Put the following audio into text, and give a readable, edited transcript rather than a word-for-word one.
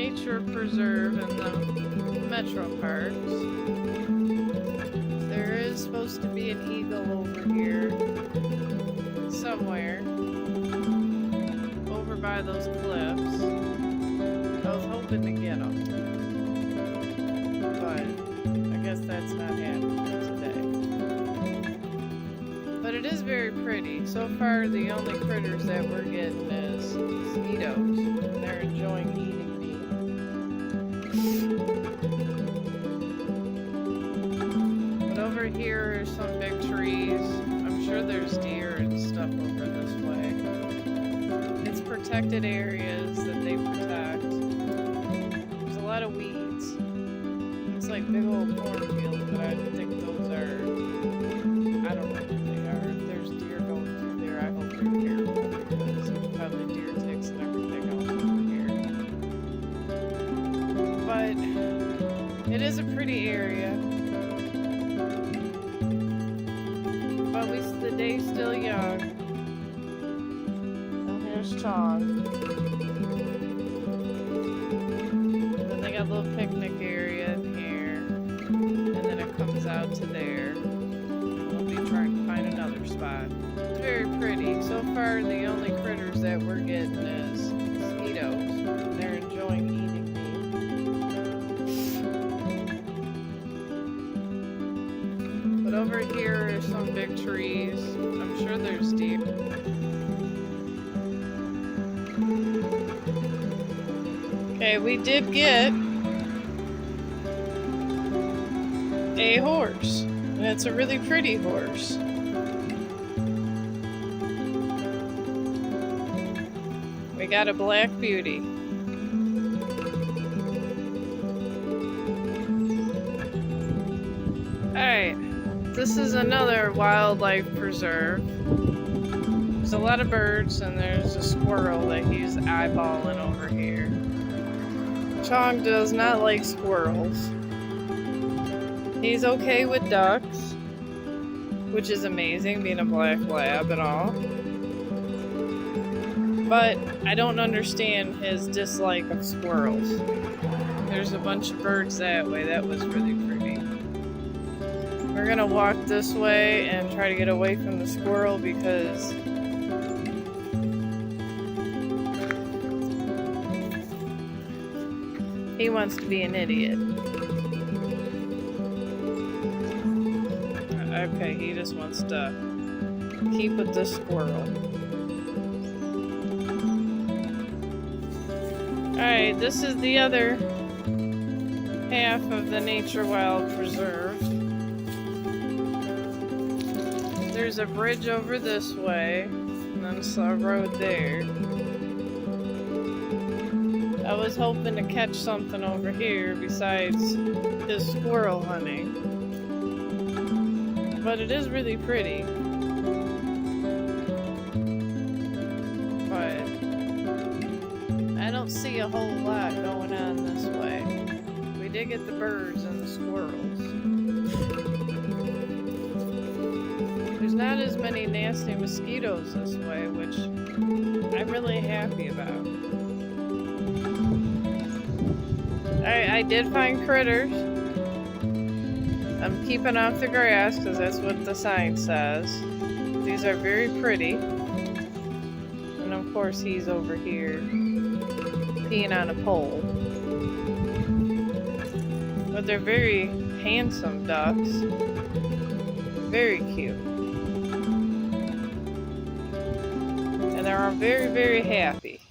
nature preserve in the metro parks. There is supposed to be an eagle over here somewhere, over by those cliffs. I was hoping to get him, but I guess that's not happening today. But it is very pretty. So far, the only critters that we're getting is mosquitoes. They're enjoying eating me. But over here are some big trees. I'm sure there's deer and stuff over this way. It's protected areas that they protect. There's a lot of weeds. Looks like big old cornfields, but I think those are, I don't know what they are. If there's deer going through there, I hope they're careful because there's probably deer ticks and everything else over here. But it is a pretty area. But the day's still young. And here's Chong. Then they got a little picnic area in here. And then it comes out to there. We'll be trying to find another spot. It's very pretty. So far, the only critters that we're getting is mosquitoes. They're enjoying eating me. But over here are some big trees. I'm sure there's deer. Okay, we did get a horse. And it's a really pretty horse. We got a black beauty. Alright, this is another wildlife preserve. There's a lot of birds and there's a squirrel that he's eyeballing over here. Chong does not like squirrels. He's okay with ducks, which is amazing, being a black lab and all. But I don't understand his dislike of squirrels. There's a bunch of birds that way. That was really pretty. We're gonna walk this way and try to get away from the squirrel because he wants to be an idiot. Okay, he just wants to keep with the squirrel. Alright, this is the other half of the Nature Wild Preserve. There's a bridge over this way, and then a road there. I was hoping to catch something over here besides his squirrel hunting. But it is really pretty. But I don't see a whole lot going on this way. We did get the birds and the squirrels. There's not as many nasty mosquitoes this way, which I'm really happy about. I did find critters. I'm keeping off the grass because that's what the sign says. These are very pretty. And of course he's over here peeing on a pole. But they're very handsome ducks. Very cute. And they're all very, very happy.